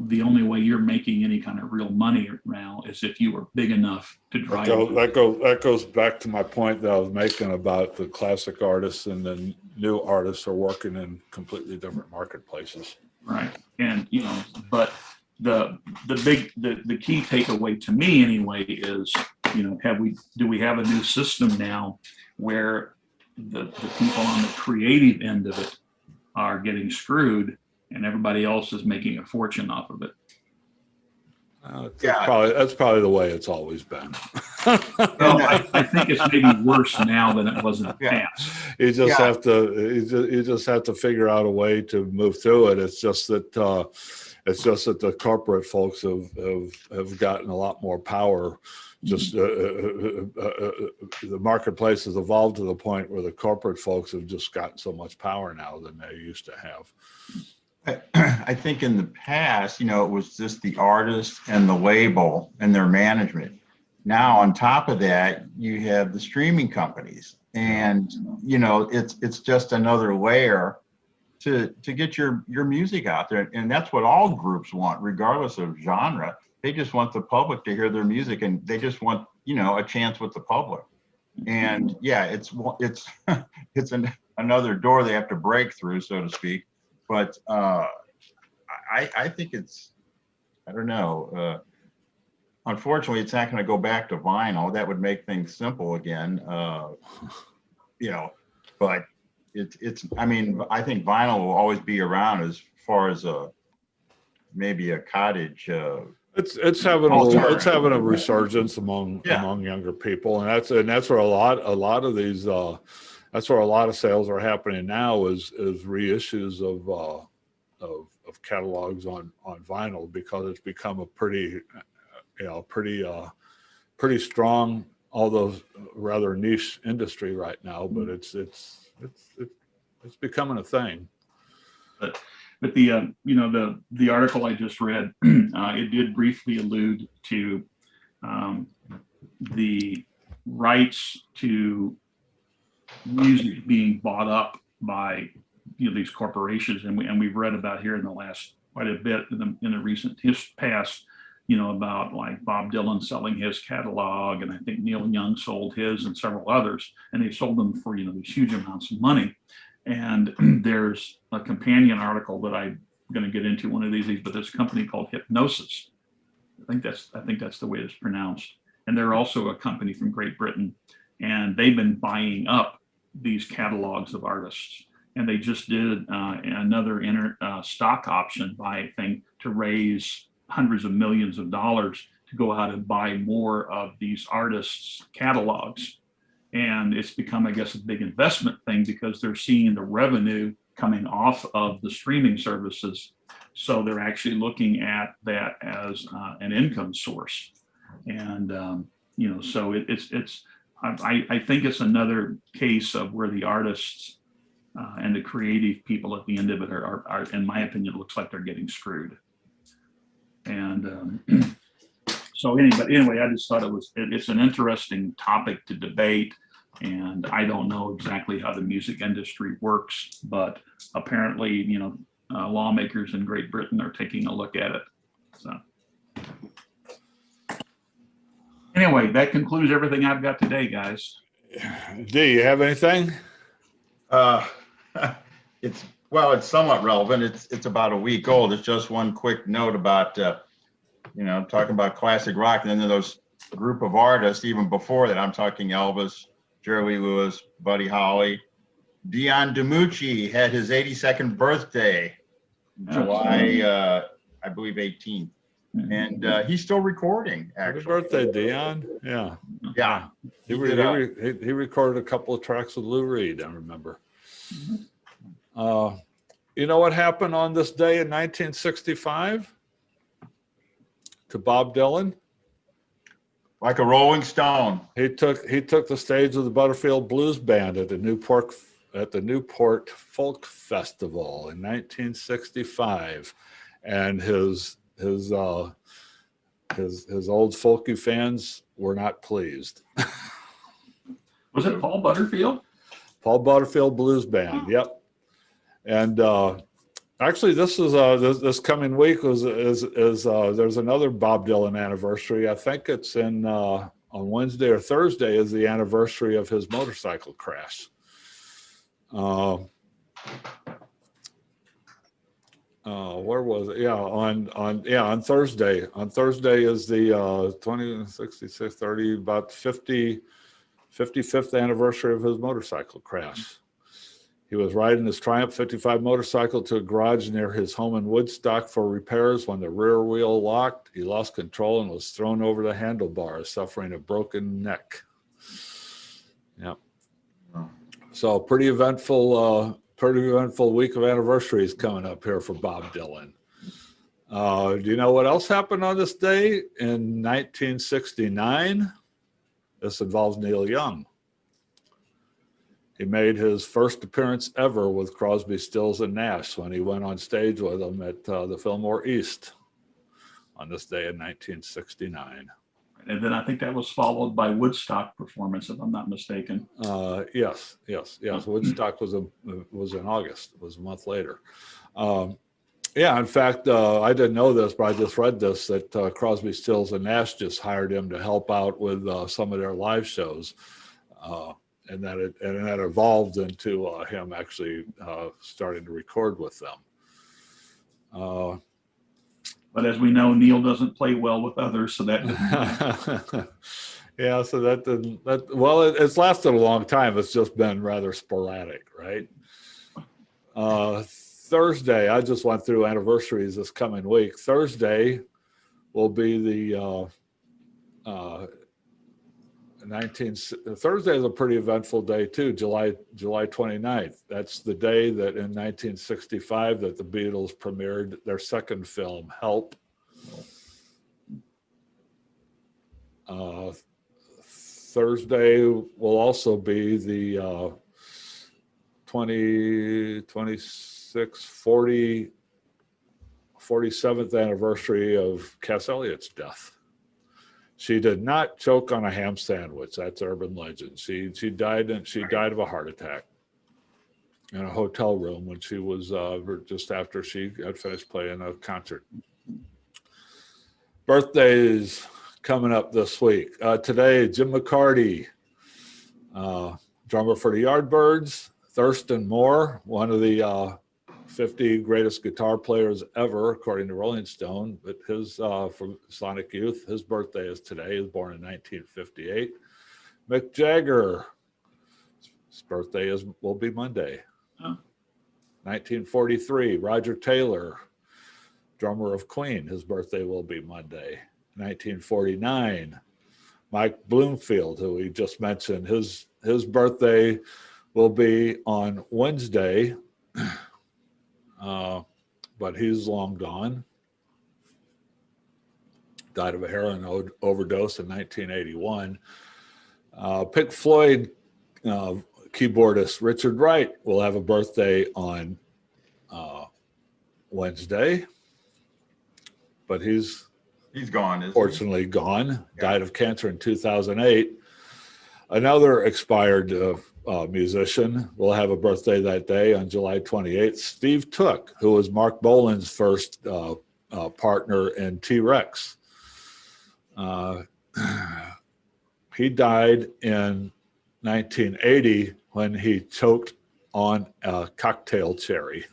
the only way you're making any kind of real money now is if you were big enough to drive. That goes back to my point that I was making about the classic artists and the new artists are working in completely different marketplaces. Right, and but the key takeaway to me anyway is, do we have a new system now where the people on the creative end of it are getting screwed and everybody else is making a fortune off of it? That's probably the way it's always been. Well, I think it's maybe worse now than it was in the past. You just have to figure out a way to move through it. It's just that the corporate folks have gotten a lot more power. Just the marketplace has evolved to the point where the corporate folks have just gotten so much power now than they used to have. I think in the past, it was just the artist and the label and their management. Now, on top of that, you have the streaming companies, and it's just another layer to get your music out there, and that's what all groups want, regardless of genre. They just want the public to hear their music, and they just want a chance with the public. And yeah, it's another door they have to break through, so to speak. But I think I don't know. Unfortunately, it's not going to go back to vinyl. That would make things simple again. But I think vinyl will always be around as far as maybe a cottage. It's having a resurgence among younger people, and that's where a lot of these that's where a lot of sales are happening now is reissues of catalogs on vinyl, because it's become a pretty strong, although rather niche industry right now, but it's becoming a thing. But the article I just read, it did briefly allude to the rights to music being bought up by these corporations, and we've read about here in the last quite a bit in the recent past, about like Bob Dylan selling his catalog, and I think Neil Young sold his and several others, and they sold them for, these huge amounts of money. And there's a companion article that I'm going to get into one of these, but there's a company called Hypnosis. I think that's the way it's pronounced. And they're also a company from Great Britain, and they've been buying up these catalogs of artists. And they just did another stock option buy thing to raise hundreds of millions of dollars to go out and buy more of these artists' catalogs. And it's become, I guess, a big investment thing because they're seeing the revenue coming off of the streaming services. So they're actually looking at that as an income source. And, so I think it's another case of where the artists and the creative people at the end of it are, in my opinion, it looks like they're getting screwed. And so anyway, I just thought it's an interesting topic to debate. And I don't know exactly how the music industry works, but apparently, lawmakers in Great Britain are taking a look at it. So anyway, that concludes everything I've got today, guys. Do you have anything? It's somewhat relevant. It's about a week old. It's just one quick note about, talking about classic rock. And then there's a group of artists, even before that, I'm talking Elvis, Jerry Lee Lewis, Buddy Holly. Dion DiMucci had his 82nd birthday, July, I believe 18th. And he's still recording, actually. Happy birthday, Dion. Yeah. Yeah. He recorded a couple of tracks with Lou Reed, I remember. You know what happened on this day in 1965 to Bob Dylan? Like a Rolling Stone. He took the stage of the Butterfield Blues Band at the Newport Folk Festival in 1965, and his old folky fans were not pleased. Was it Paul Butterfield? Paul Butterfield Blues Band. Yep. And actually, this is this coming week is there's another Bob Dylan anniversary. I think it's on Wednesday or Thursday is the anniversary of his motorcycle crash. Where was it? Yeah, on Thursday. On Thursday is the 20, 66, 30, about 55th anniversary of his motorcycle crash. He was riding his Triumph 55 motorcycle to a garage near his home in Woodstock for repairs when the rear wheel locked. He lost control and was thrown over the handlebars, suffering a broken neck. Yeah. So pretty eventful week of anniversaries coming up here for Bob Dylan. Do you know what else happened on this day in 1969? This involves Neil Young. He made his first appearance ever with Crosby, Stills, and Nash when he went on stage with them at the Fillmore East on this day in 1969. And then I think that was followed by Woodstock performance, if I'm not mistaken. Yes. Woodstock was in August. It was a month later. Yeah, in fact, I didn't know this, but I just read this, that Crosby, Stills, and Nash just hired him to help out with some of their live shows. And that evolved into him actually starting to record with them. But as we know, Neil doesn't play well with others, so that didn't. Yeah, so it's lasted a long time. It's just been rather sporadic, right? Thursday, I just went through anniversaries this coming week. Thursday will be the Thursday is a pretty eventful day too, July 29th. That's the day that in 1965 that the Beatles premiered their second film, Help. Thursday will also be the 47th anniversary of Cass Elliott's death. She did not choke on a ham sandwich. That's urban legend. She died of a heart attack. in a hotel room when she was just after she got finished playing a concert. Birthdays coming up this week. Today, Jim McCarty, drummer for the Yardbirds. Thurston Moore, one of the 50 greatest guitar players ever, according to Rolling Stone. But his from Sonic Youth, his birthday is today. He was born in 1958. Mick Jagger, his birthday will be Monday. Oh. 1943. Roger Taylor, drummer of Queen, his birthday will be Monday. 1949. Mike Bloomfield, who we just mentioned, his birthday will be on Wednesday, but he's long gone. Died of a heroin overdose in 1981. Pink Floyd keyboardist Richard Wright will have a birthday on Wednesday, but he's gone, isn't he? fortunately gone. Died of cancer in 2008. Another expired musician will have a birthday that day on July 28th. Steve Took, who was Mark Bolan's first partner in T-Rex. He died in 1980 when he choked on a cocktail cherry.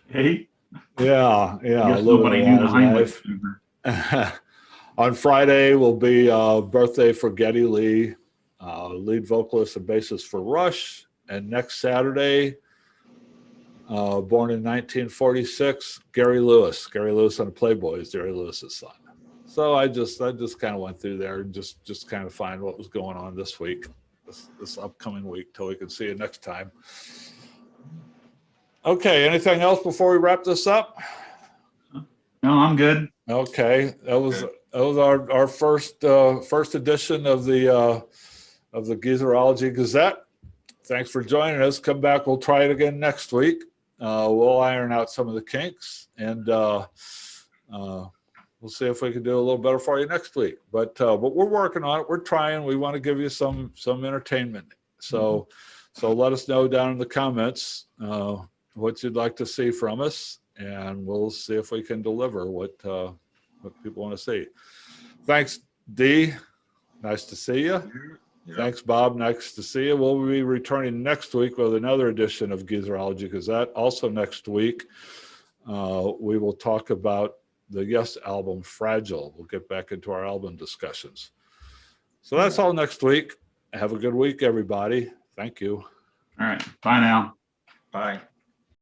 Hey, Yeah, I guess living nobody a knew the long Heimlich life. maneuver. On Friday will be birthday for Geddy Lee, lead vocalist and bassist for Rush. And next Saturday, born in 1946, Gary Lewis. Gary Lewis on the Playboys, Gary Lewis's son. So I just kind of went through there and just kind of find what was going on this week, this upcoming week, till we can see you next time. Okay, anything else before we wrap this up? No, I'm good. Okay, that was our first edition of the Geezerology Gazette. Thanks for joining us. Come back. We'll try it again next week. We'll iron out some of the kinks, and we'll see if we can do a little better for you next week. But we're working on it. We're trying. We want to give you some entertainment. So let us know down in the comments what you'd like to see from us, and we'll see if we can deliver what people want to see. Thanks, Dee. Nice to see you. Yeah. Thanks, Bob. Nice to see you. We'll be returning next week with another edition of Geezerology Gazette. Also next week, we will talk about the Yes album, Fragile. We'll get back into our album discussions. So that's all next week. Have a good week, everybody. Thank you. All right. Bye now. Bye.